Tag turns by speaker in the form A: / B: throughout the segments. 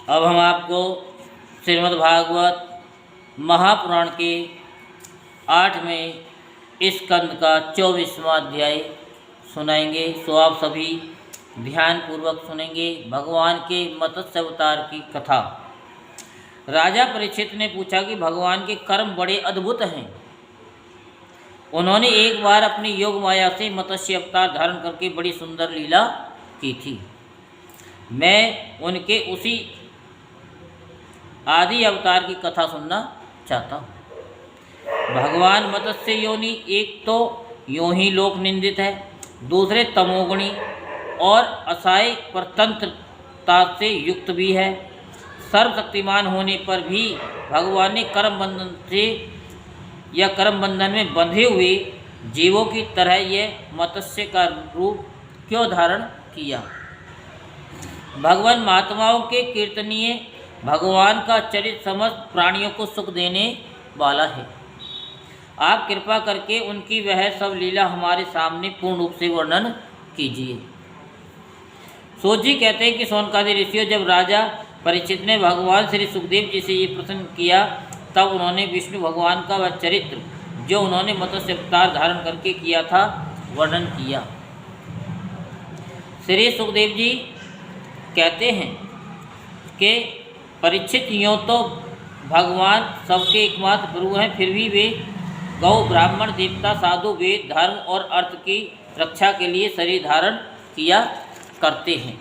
A: अब हम आपको श्रीमद्भागवत महापुराण के 8वें स्कंद का 24वां अध्याय सुनाएंगे। सो आप सभी ध्यानपूर्वक सुनेंगे भगवान के मत्स्य अवतार की कथा। राजा परीक्षित ने पूछा कि भगवान के कर्म बड़े अद्भुत हैं। उन्होंने एक बार अपनी योग माया से मत्स्य अवतार धारण करके बड़ी सुंदर लीला की थी। मैं उनके उसी आदि अवतार की कथा सुनना चाहता हूँ। भगवान मत्स्य योनि एक तो यूं ही लोक निंदित है, दूसरे तमोगुणी और असहाय परतंत्रता से युक्त भी है। सर्वशक्तिमान होने पर भी भगवान ने कर्म बंधन से या कर्म बंधन में बंधे हुए जीवों की तरह यह मत्स्य का रूप क्यों धारण किया। भगवान महात्माओं के कीर्तनीय भगवान का चरित्र समस्त प्राणियों को सुख देने वाला है। आप कृपा करके उनकी वह सब लीला हमारे सामने पूर्ण रूप से वर्णन कीजिए। सूत जी कहते हैं कि शौनकादि ऋषियों, जब राजा परीक्षित ने भगवान श्री सुखदेव जी से ये प्रश्न किया, तब उन्होंने विष्णु भगवान का वह चरित्र जो उन्होंने मत्स्य अवतार धारण करके किया था वर्णन किया। श्री सुखदेव जी कहते हैं कि परीक्षित यों तो भगवान सबके एकमात्र प्रभु हैं, फिर भी वे गौ ब्राह्मण देवता साधु वेद धर्म और अर्थ की रक्षा के लिए शरीर धारण किया करते हैं।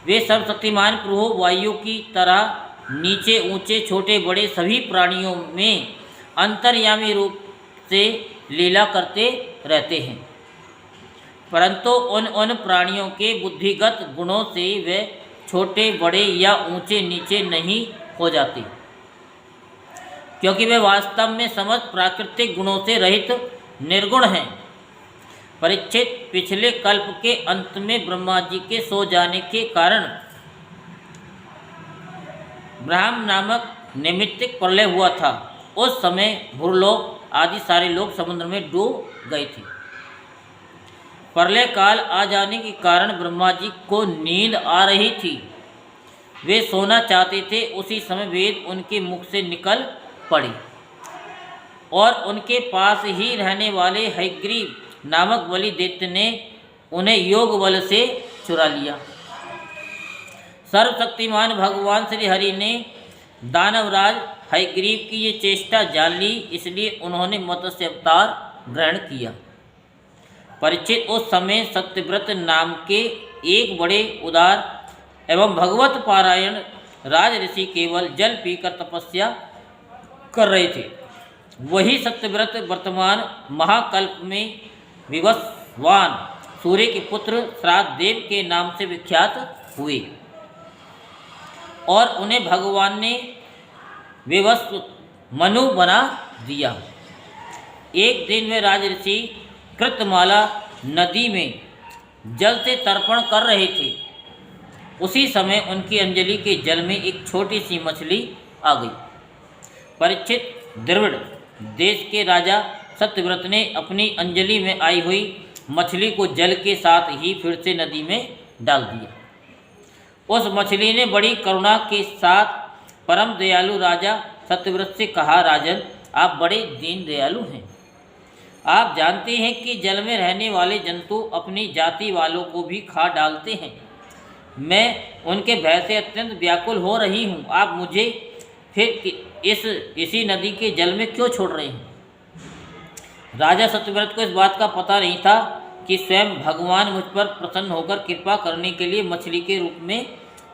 A: वे सर्वशक्तिमान प्रभु वायु की तरह नीचे ऊंचे छोटे बड़े सभी प्राणियों में अंतर्यामी रूप से लीला करते रहते हैं, परंतु उन प्राणियों के बुद्धिगत गुणों से वे छोटे बड़े या ऊंचे नीचे नहीं हो जाते, क्योंकि वे वास्तव में समस्त प्राकृतिक गुणों से रहित निर्गुण हैं। परीक्षित, पिछले कल्प के अंत में ब्रह्मा जी के सो जाने के कारण ब्रह्म नामक नैमित्तिक प्रलय हुआ था। उस समय भूलोक आदि सारे लोग समुद्र में डूब गए थे। प्रलय काल आ जाने के कारण ब्रह्मा जी को नींद आ रही थी। वे सोना चाहते थे। उसी समय वेद उनके मुख से निकल पड़े और उनके पास ही रहने वाले हयग्रीव नामक बलि दैत्य ने उन्हें योग बल से चुरा लिया। सर्वशक्तिमान भगवान श्री हरि ने दानवराज हयग्रीव की ये चेष्टा जान ली, इसलिए उन्होंने मत्स्य अवतार ग्रहण किया। परीक्षित, उस समय सत्यव्रत नाम के एक बड़े उदार एवं भगवत पारायण राज ऋषि केवल जल पीकर तपस्या कर रहे थे। वही सत्यव्रत वर्तमान महाकल्प में विवस्वान सूर्य के पुत्र श्राद्ध देव के नाम से विख्यात हुए और उन्हें भगवान ने विवस्व मनु बना दिया। एक दिन वे राजऋषि कृतमाला नदी में जल से तर्पण कर रहे थे। उसी समय उनकी अंजलि के जल में एक छोटी सी मछली आ गई। परीक्षित, द्रविड़ देश के राजा सत्यव्रत ने अपनी अंजलि में आई हुई मछली को जल के साथ ही फिर से नदी में डाल दिया। उस मछली ने बड़ी करुणा के साथ परम दयालु राजा सत्यव्रत से कहा, राजन, आप बड़े दीन दयालु हैं। आप जानते हैं कि जल में रहने वाले जंतु अपनी जाति वालों को भी खा डालते हैं। मैं उनके भय से अत्यंत व्याकुल हो रही हूँ। आप मुझे फिर इसी नदी के जल में क्यों छोड़ रहे हैं? राजा सत्यव्रत को इस बात का पता नहीं था कि स्वयं भगवान मुझ पर प्रसन्न होकर कृपा करने के लिए मछली के रूप में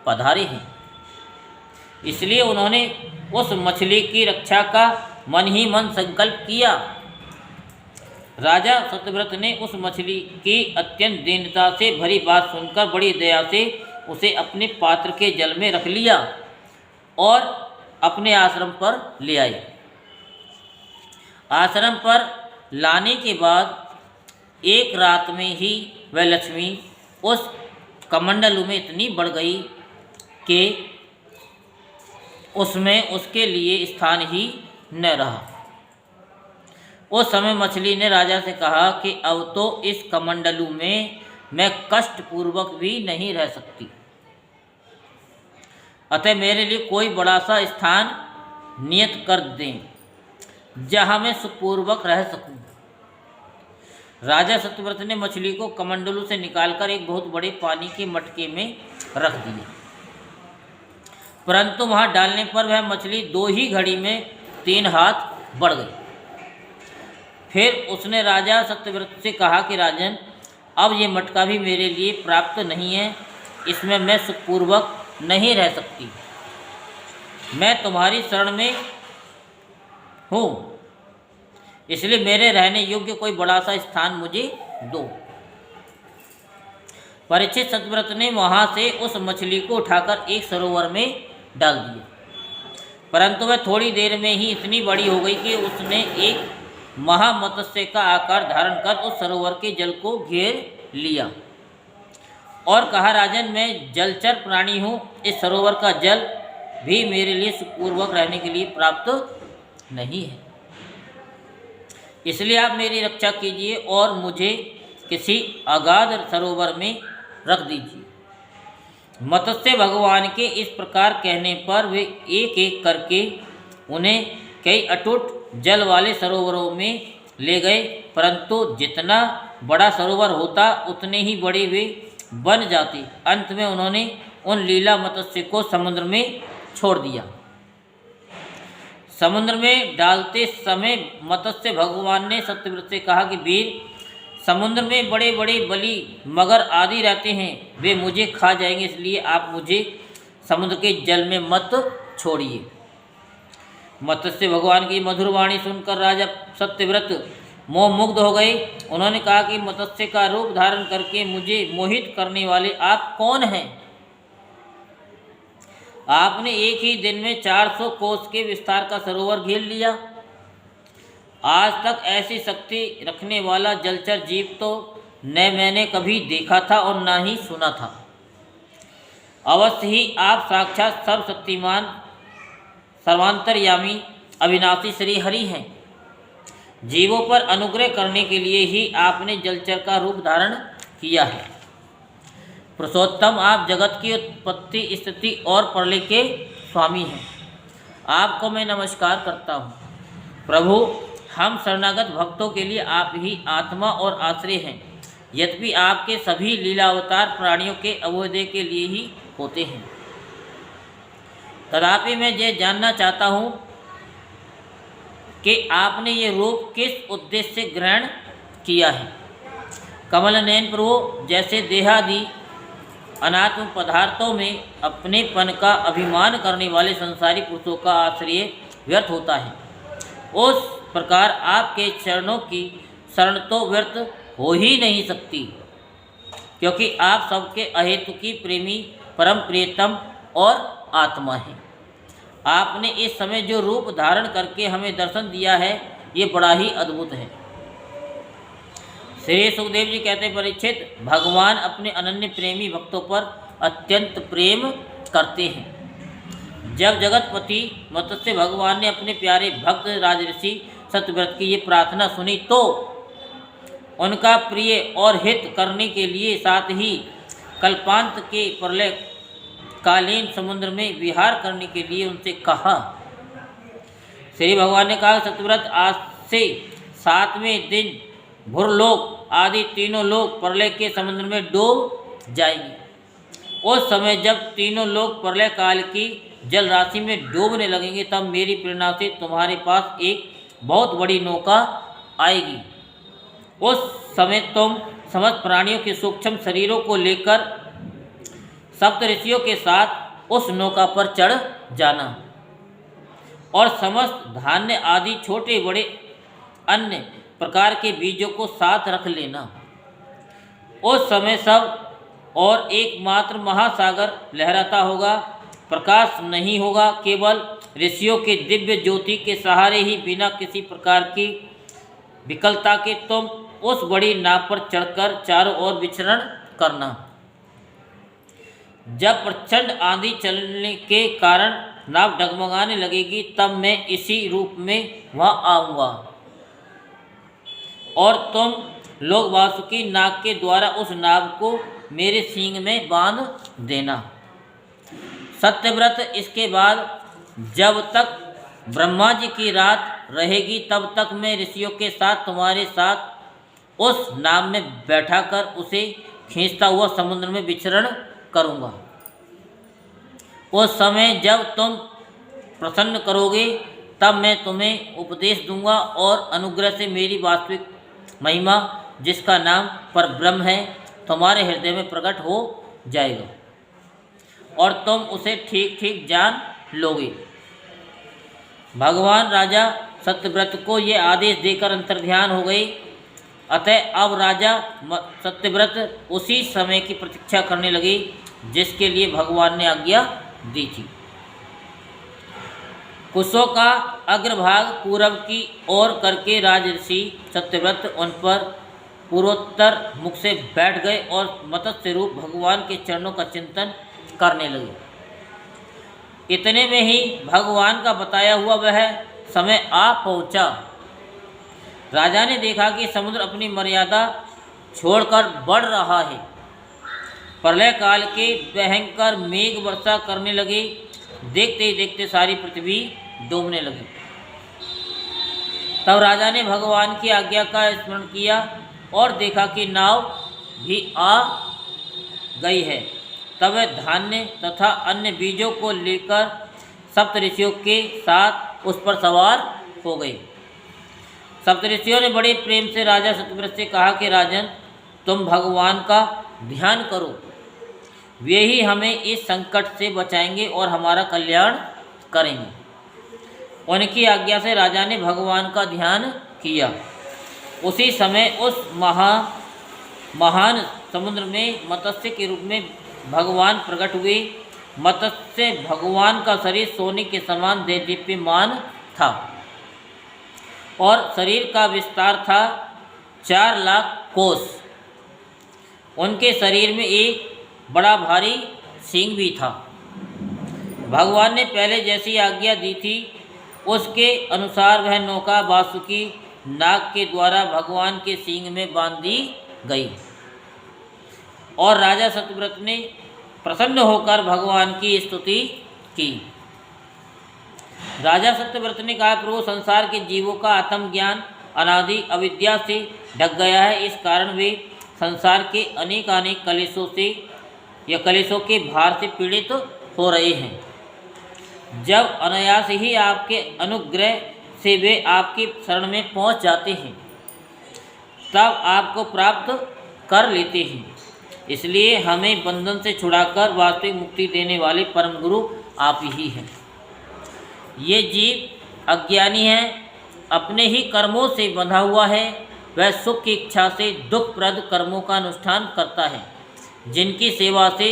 A: पधारे हैं। इसलिए उन्होंने उस मछली की रक्षा का मन ही मन संकल्प किया। राजा सत्यव्रत ने उस मछली की अत्यंत दीनता से भरी बात सुनकर बड़ी दया से उसे अपने पात्र के जल में रख लिया और अपने आश्रम पर ले आए। आश्रम पर लाने के बाद एक रात में ही वह लक्ष्मी उस कमंडलू में इतनी बढ़ गई कि उसमें उसके लिए स्थान ही न रहा। उस समय मछली ने राजा से कहा कि अब तो इस कमंडलू में मैं कष्टपूर्वक भी नहीं रह सकती। अतः मेरे लिए कोई बड़ा सा स्थान नियत कर दें जहाँ मैं सुखपूर्वक रह सकूं। राजा सत्यव्रत ने मछली को कमंडलू से निकालकर एक बहुत बड़े पानी के मटके में रख दिया, परंतु वहाँ डालने पर वह मछली 2 ही घड़ी में 3 हाथ बढ़ गई। फिर उसने राजा सत्यव्रत से कहा कि राजन, अब ये मटका भी मेरे लिए प्राप्त नहीं है, इसमें मैं सुखपूर्वक नहीं रह सकती। मैं तुम्हारी शरण में हूँ, इसलिए मेरे रहने योग्य कोई बड़ा सा स्थान मुझे दो। परीक्षित सत्यव्रत ने वहाँ से उस मछली को उठाकर एक सरोवर में डाल दिया, परंतु वह थोड़ी देर में ही इतनी बड़ी हो गई कि उसने एक महामत्स्य का आकार धारण कर उस सरोवर के जल को घेर लिया और कहा, राजन, मैं जलचर प्राणी हूँ, इस सरोवर का जल भी मेरे लिए सुखपूर्वक रहने के लिए प्राप्त नहीं है, इसलिए आप मेरी रक्षा कीजिए और मुझे किसी अगाध सरोवर में रख दीजिए। मत्स्य भगवान के इस प्रकार कहने पर वे एक एक करके उन्हें कई अटूट जल वाले सरोवरों में ले गए, परंतु जितना बड़ा सरोवर होता उतने ही बड़े वे बन जाते। अंत में उन्होंने उन लीला मत्स्य को समुद्र में छोड़ दिया। समुद्र में डालते समय मत्स्य भगवान ने सत्यव्रत से कहा कि वीर, समुद्र में बड़े बड़े बलि मगर आदि रहते हैं, वे मुझे खा जाएंगे, इसलिए आप मुझे समुद्र के जल में मत छोड़िए। मत्स्य भगवान की मधुर वाणी सुनकर राजा सत्यव्रत मोह मुग्ध हो गए। उन्होंने कहा कि मत्स्य का रूप धारण करके मुझे मोहित करने वाले आप कौन हैं? आपने एक ही दिन में 400 कोस के विस्तार का सरोवर घेर लिया। आज तक ऐसी शक्ति रखने वाला जलचर जीव तो न मैंने कभी देखा था और न ही सुना था। अवश्य ही आप साक्षात सर्वशक्तिमान सर्वांतर्यामी अविनाशी श्री हरि हैं। जीवों पर अनुग्रह करने के लिए ही आपने जलचर का रूप धारण किया है। पुरुषोत्तम, आप जगत की उत्पत्ति, स्थिति और प्रलय के स्वामी हैं। आपको मैं नमस्कार करता हूँ। प्रभु, हम शरणागत भक्तों के लिए आप ही आत्मा और आश्रय हैं। यद्यपि आपके सभी लीलावतार प्राणियों के अभ्युदय के लिए ही होते हैं, तथापि मैं ये जानना चाहता हूँ कि आपने ये रूप किस उद्देश्य से ग्रहण किया है। कमल नयन प्रभु, जैसे देहादि अनात्म पदार्थों में अपनेपन का अभिमान करने वाले संसारी पुरुषों का आश्रय व्यर्थ होता है, उस प्रकार आपके चरणों की शरण तो व्यर्थ हो ही नहीं सकती, क्योंकि आप सबके अहेतु की प्रेमी, परम प्रियतम और आत्मा हैं। आपने इस समय जो रूप धारण करके हमें दर्शन दिया है, ये बड़ा ही अद्भुत है। श्री सुखदेव जी कहते हैं, परीक्षित, भगवान अपने अनन्य प्रेमी भक्तों पर अत्यंत प्रेम करते हैं। जब जगतपति मत्स्य भगवान ने अपने प्यारे भक्त राजऋषि सत्यव्रत की ये प्रार्थना सुनी तो उनका प्रिय और हित करने के लिए साथ ही कल्पांत के प्रलय कालीन समुद्र में विहार करने के लिए उनसे कहा। श्री भगवान ने कहा, सत्यव्रत, आज से 7वें दिन भूरलोक आदि तीनों लोग प्रलय के समुद्र में डूब जाएंगे। उस समय जब तीनों लोग प्रलय काल की जल राशि में डूबने लगेंगे, तब मेरी प्रेरणा से तुम्हारे पास एक बहुत बड़ी नौका आएगी। उस समय तुम समस्त प्राणियों के सूक्ष्म शरीरों को लेकर सप्त ऋषियों के साथ उस नौका पर चढ़ जाना और समस्त धान्य आदि छोटे बड़े अन्य प्रकार के बीजों को साथ रख लेना। उस समय सब और एकमात्र महासागर लहराता होगा, प्रकाश नहीं होगा। केवल ऋषियों के दिव्य ज्योति के सहारे ही बिना किसी प्रकार की विकलता के तुम उस बड़ी नाव पर चढ़कर चारों ओर विचरण करना। जब प्रचंड आंधी चलने के कारण नाव डगमगाने लगेगी, तब मैं इसी रूप में वहाँ आऊँगा और तुम लोग वासुकी नाग के द्वारा उस नाव को मेरे सींग में बांध देना। सत्यव्रत, इसके बाद जब तक ब्रह्मा जी की रात रहेगी तब तक मैं ऋषियों के साथ तुम्हारे साथ उस नाव में बैठा कर उसे खींचता हुआ समुद्र में विचरण करूँगा। उस समय जब तुम प्रसन्न करोगे तब मैं तुम्हें उपदेश दूंगा और अनुग्रह से मेरी वास्तविक महिमा, जिसका नाम परब्रह्म है, तुम्हारे हृदय में प्रकट हो जाएगा और तुम उसे ठीक ठीक जान लोगे। भगवान राजा सत्यव्रत को ये आदेश देकर अंतर्ध्यान हो गए। अतः अब राजा सत्यव्रत उसी समय की प्रतीक्षा करने लगे जिसके लिए भगवान ने आज्ञा दी थी। कुशों का अग्रभाग पूर्व की ओर करके राजऋषि सत्यव्रत उन पर पूर्वोत्तर मुख से बैठ गए और मत्स्य रूप भगवान के चरणों का चिंतन करने लगे। इतने में ही भगवान का बताया हुआ वह समय आ पहुंचा। राजा ने देखा कि समुद्र अपनी मर्यादा छोड़कर बढ़ रहा है। प्रलय काल के भयंकर मेघ वर्षा करने लगे। देखते ही देखते सारी पृथ्वी डूबने लगी। तब राजा ने भगवान की आज्ञा का स्मरण किया और देखा कि नाव भी आ गई है। तब वह धान्य तथा अन्य बीजों को लेकर सप्तऋषियों के साथ उस पर सवार हो गए। सप्तऋषियों ने बड़े प्रेम से राजा सत्यव्रत से कहा कि राजन, तुम भगवान का ध्यान करो, वे ही हमें इस संकट से बचाएंगे और हमारा कल्याण करेंगे। उनकी आज्ञा से राजा ने भगवान का ध्यान किया। उसी समय उस महान समुद्र में मत्स्य के रूप में भगवान प्रकट हुए। मत्स्य भगवान का शरीर सोने के समान देदीप्यमान था और शरीर का विस्तार था 4 लाख कोस। उनके शरीर में एक बड़ा भारी सींग भी था। भगवान ने पहले जैसी आज्ञा दी थी उसके अनुसार वह नौका वासुकी नाग के द्वारा भगवान के सींग में बांध दी गई और राजा सत्यव्रत ने प्रसन्न होकर भगवान की स्तुति की। राजा सत्यव्रत ने कहा, प्रभु, संसार के जीवों का आत्म ज्ञान अनादि अविद्या से ढक गया है। इस कारण वे संसार के अनेक कलेशों से या कलेशों के भार से पीड़ित हो रहे हैं। जब अनायास ही आपके अनुग्रह से वे आपकी शरण में पहुंच जाते हैं तब आपको प्राप्त कर लेते हैं। इसलिए हमें बंधन से छुड़ाकर वास्तविक मुक्ति देने वाले परम गुरु आप ही हैं। ये जीव अज्ञानी है, अपने ही कर्मों से बंधा हुआ है। वह सुख की इच्छा से दुखप्रद कर्मों का अनुष्ठान करता है, जिनकी सेवा से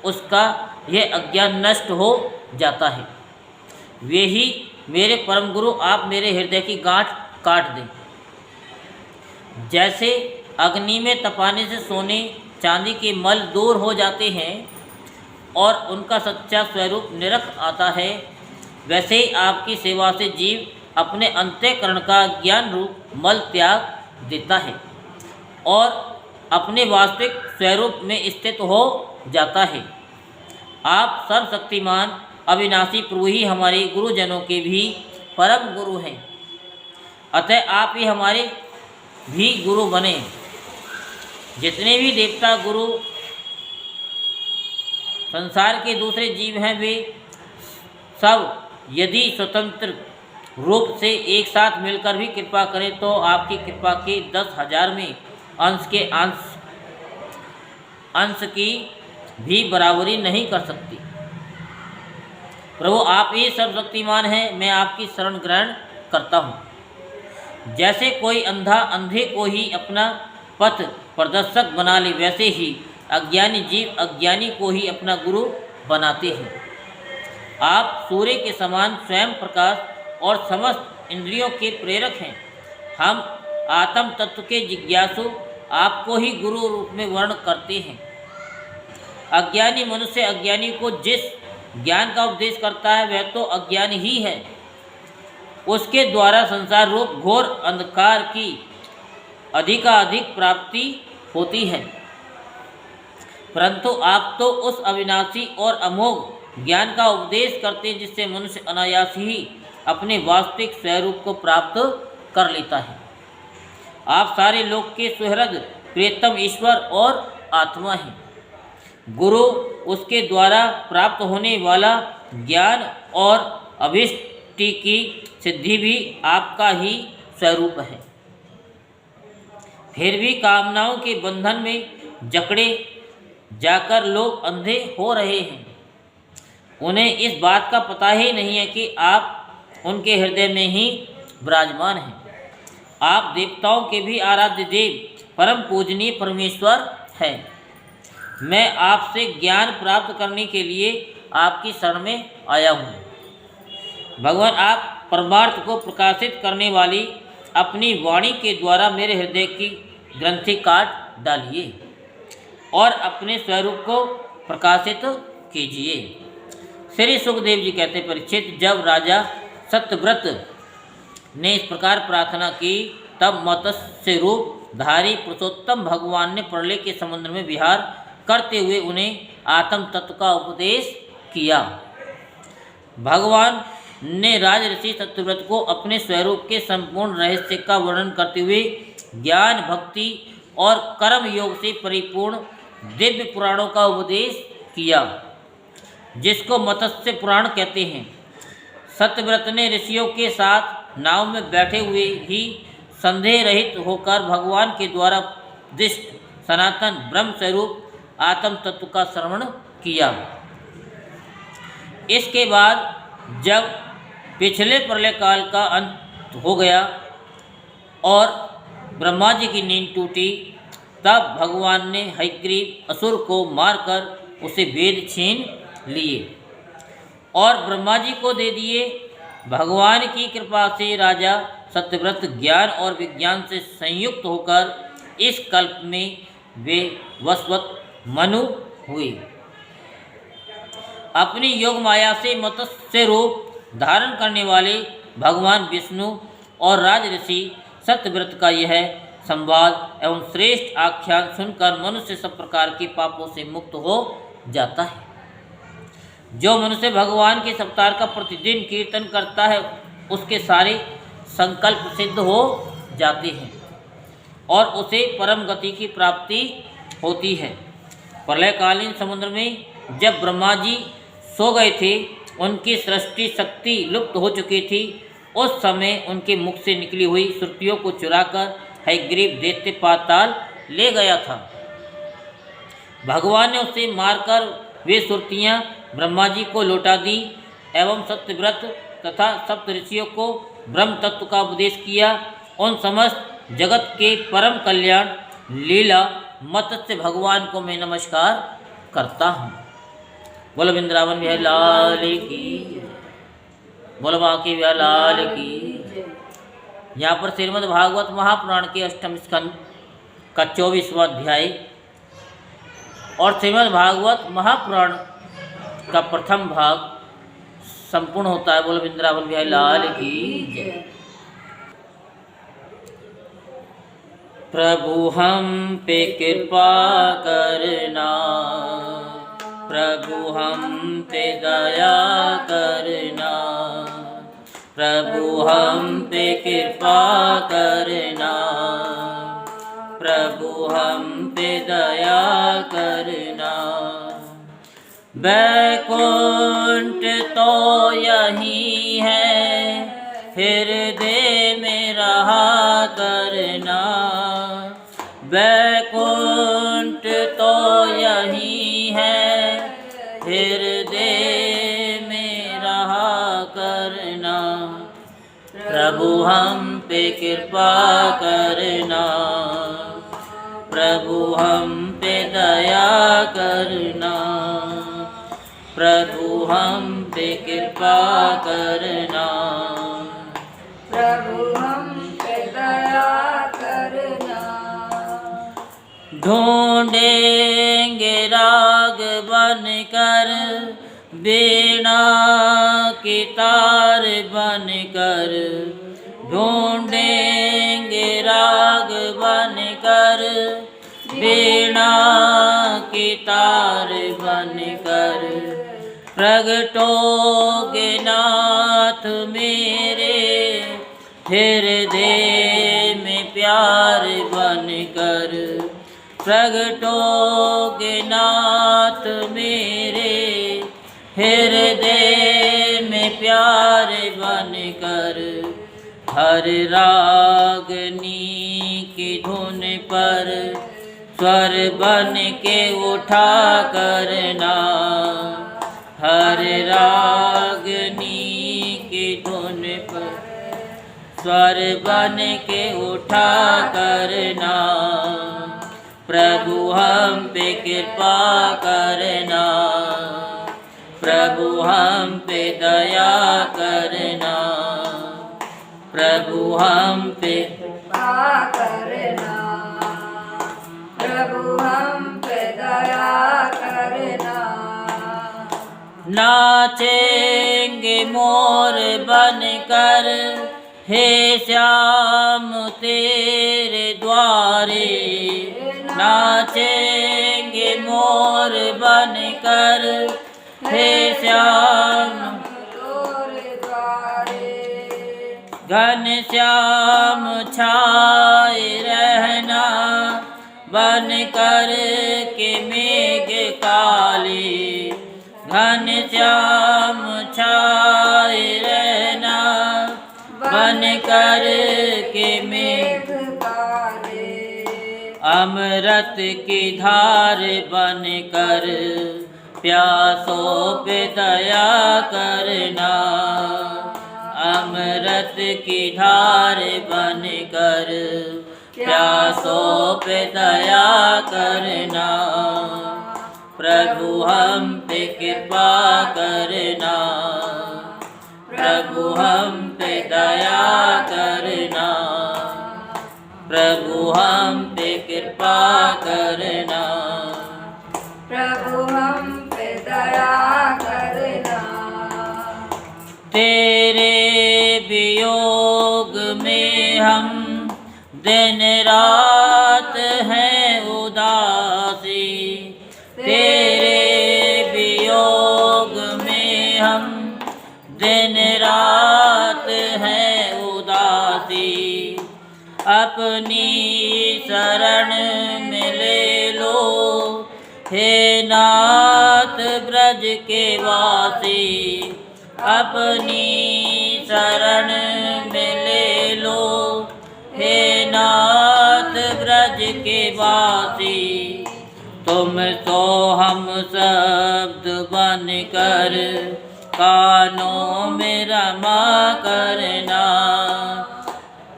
A: उसका यह अज्ञान नष्ट हो जाता है। वे ही मेरे परम गुरु, आप मेरे हृदय की गांठ काट दें। जैसे अग्नि में तपाने से सोने चांदी के मल दूर हो जाते हैं और उनका सच्चा स्वरूप निरख आता है, वैसे ही आपकी सेवा से जीव अपने अंतःकरण का ज्ञान रूप मल त्याग देता है और अपने वास्तविक स्वरूप में स्थित हो जाता है। आप सर्वशक्तिमान अविनाशी प्रभु ही हमारे गुरुजनों के भी परम गुरु हैं। अतः आप ही हमारे भी गुरु बने। जितने भी देवता गुरु संसार के दूसरे जीव हैं, वे सब यदि स्वतंत्र रूप से एक साथ मिलकर भी कृपा करें तो आपकी कृपा के 10,000 में अंश के अंश की भी बराबरी नहीं कर सकती। प्रभु, आप ही सर्वशक्तिमान हैं, मैं आपकी शरण ग्रहण करता हूँ। जैसे कोई अंधा अंधे को ही अपना पथ प्रदर्शक बना ले, वैसे ही अज्ञानी जीव अज्ञानी को ही अपना गुरु बनाते हैं। आप सूर्य के समान स्वयं प्रकाश और समस्त इंद्रियों के प्रेरक हैं। हम आत्म तत्व के जिज्ञासु आपको ही गुरु रूप में वर्ण करते हैं। अज्ञानी मनुष्य अज्ञानी को जिस ज्ञान का उपदेश करता है वह तो अज्ञान ही है। उसके द्वारा संसार रूप घोर अंधकार की अधिकाधिक प्राप्ति होती है। परंतु आप तो उस अविनाशी और अमोघ ज्ञान का उपदेश करते हैं जिससे मनुष्य अनायास ही अपने वास्तविक स्वरूप को प्राप्त कर लेता है। आप सारे लोक के सुहृद प्रियतम ईश्वर और आत्मा हैं। गुरु उसके द्वारा प्राप्त होने वाला ज्ञान और अभिष्ट की सिद्धि भी आपका ही स्वरूप है। फिर भी कामनाओं के बंधन में जकड़े जाकर लोग अंधे हो रहे हैं। उन्हें इस बात का पता ही नहीं है कि आप उनके हृदय में ही विराजमान हैं। आप देवताओं के भी आराध्य देव परम पूजनीय परमेश्वर हैं। मैं आपसे ज्ञान प्राप्त करने के लिए आपकी शरण में आया हूँ। भगवान, आप परमार्थ को प्रकाशित करने वाली अपनी वाणी के द्वारा मेरे हृदय की ग्रंथि काट डालिए और अपने स्वरूप को प्रकाशित कीजिए। श्री सुखदेव जी कहते, परीक्षित, जब राजा सत्यव्रत ने इस प्रकार प्रार्थना की तब मत्स्य रूप धारी पुरुषोत्तम भगवान ने प्रलय के समुद्र में विहार करते हुए उन्हें आत्म तत्व का उपदेश किया। भगवान ने राजऋषि सत्यव्रत को अपने स्वरूप के संपूर्ण रहस्य का वर्णन करते हुए ज्ञान, भक्ति और कर्म योग से परिपूर्ण दिव्य पुराणों का उपदेश किया, जिसको मत्स्य पुराण कहते हैं। सत्यव्रत ने ऋषियों के साथ नाव में बैठे हुए ही संदेह रहित होकर भगवान के द्वारा दिष्ट सनातन ब्रह्म स्वरूप आत्म तत्व का श्रवण किया। इसके बाद जब पिछले प्रलय काल का अंत हो गया और ब्रह्मा जी की नींद टूटी, तब भगवान ने हयग्रीव असुर को मारकर उसे वेद छीन लिए और ब्रह्मा जी को दे दिए। भगवान की कृपा से राजा सत्यव्रत ज्ञान और विज्ञान से संयुक्त होकर इस कल्प में वे वसवत मनु हुए। अपनी योग माया से मत्स्य रूप धारण करने वाले भगवान विष्णु और राजऋषि सत्यव्रत का यह संवाद एवं श्रेष्ठ आख्यान सुनकर मनुष्य सब प्रकार के पापों से मुक्त हो जाता है। जो मनुष्य भगवान के सप्ताह का प्रतिदिन कीर्तन करता है उसके सारे संकल्प सिद्ध हो जाते हैं और उसे परम गति की प्राप्ति होती है। प्रलयकालीन समुद्र में जब ब्रह्मा जी सो गए थे, उनकी सृष्टि शक्ति लुप्त हो चुकी थी। उस समय उनके मुख से निकली हुई श्रुतियों को चुराकर हयग्रीव दैत्य पाताल ले गया था। भगवान ने उसे मारकर वे श्रुतियाँ ब्रह्मा जी को लौटा दी एवं सत्यव्रत तथा सप्त ऋषियों को ब्रह्म तत्व का उपदेश किया। उन समस्त जगत के परम कल्याण लीला मत्स्य भगवान को मैं नमस्कार करता हूँ। बोलो वृंदावन बिहारी लाल की, बोलो बांके बिहारी लाल की। यहाँ पर श्रीमद् भागवत महापुराण के अष्टम स्कंद का 24वां अध्याय और श्रीमद् भागवत महापुराण का प्रथम भाग संपूर्ण होता है। बोलो वृंदावन बिहारी लाल की जय। प्रभु हम पे कृपा करना, प्रभु हम पे दया करना, प्रभु हम पे कृपा करना, प्रभु हम पे दया करना। वैकुंठ तो यही है, हृदय में रहा करना। वैकुंठ तो यही है, हृदय में रहा करना। प्रभु हम पे कृपा करना, प्रभु हम पे दया करना, प्रभु हम पे कृपा करना,
B: प्रभु हम पे दया करना।
A: ढूंढेंगे राग बनकर, वीणा की तार बनकर, ढूंढेंगे राग बनकर, वीणा की तार बनकर प्रगटोगे नाथ मेरे हृदय में प्यार बनकर प्रगटोगे नाथ मेरे हृदय में प्यार बनकर हर रागनी की धुन पर स्वर बन के उठा करना हर रागनी की धुन पर स्वर बन के उठा करना प्रभु हम पे कृपा करना प्रभु हम पे दया करना प्रभु हम पे
B: कृपा करना प्रभु हम पे दया करना
A: नाचेंगे मोर बनकर हे श्याम तेरे द्वारे नाचेंगे मोर बनकर हे श्याम
B: तोरे द्वारे
A: घन श्याम छाए रहना बन कर के मेघ काले घन श्याम छाए रहना बन कर के मेघ
B: काले
A: अमृत की धार बन कर प्यासों पे दया करना अमृत की धार बन कर प्यासों पे दया करना प्रभु हम पे कृपा करना प्रभु हम पे दया करना प्रभु हम पे कृपा करना
B: प्रभु हम पे दया करना
A: तेरे वियोग में हम दिन रात हैं उदासी तेरे वियोग में हम दिन रात हैं उदासी अपनी शरण में ले लो हे नाथ ब्रज के वासी अपनी शरण में ले लो हे नाथ ब्रज के वासी तुम तो हम शब्द बन कर कानों में रमा करना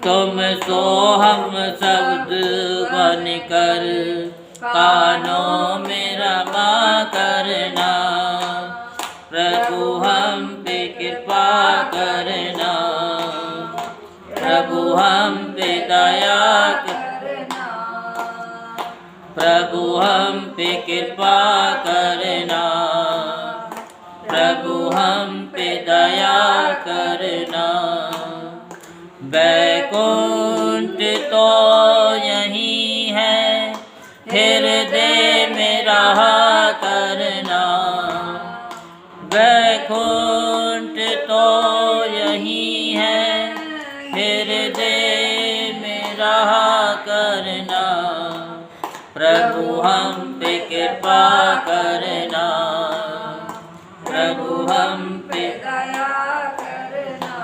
A: तुम सो हम शब्द बन कर कानों में रमा करना प्रभु हम पे कृपा करना प्रभु हम पे दया
B: करना
A: प्रभु हम पे कृपा करना प्रभु हम पे दया करना वैकुंठ तो यही है हृदय में रहा करना वैकुंठ तो यही है हृदय में रहा करना प्रभु हम पे कृपा करना प्रभु हम पे
B: दया करना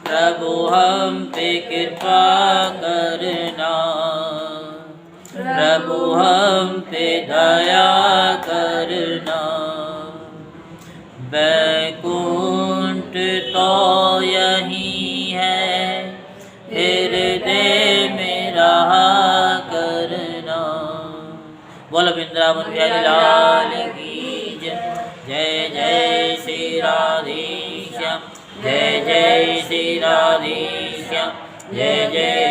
A: प्रभु हम पे कृपा करना प्रभु हम पे दया करना वैकुंठ तो यही है हृदय में रहा करना बोलो वृंदावन बिहारी लाल की जय जय श्री राधेश्याम जय जय श्री राधेश्याम जय जय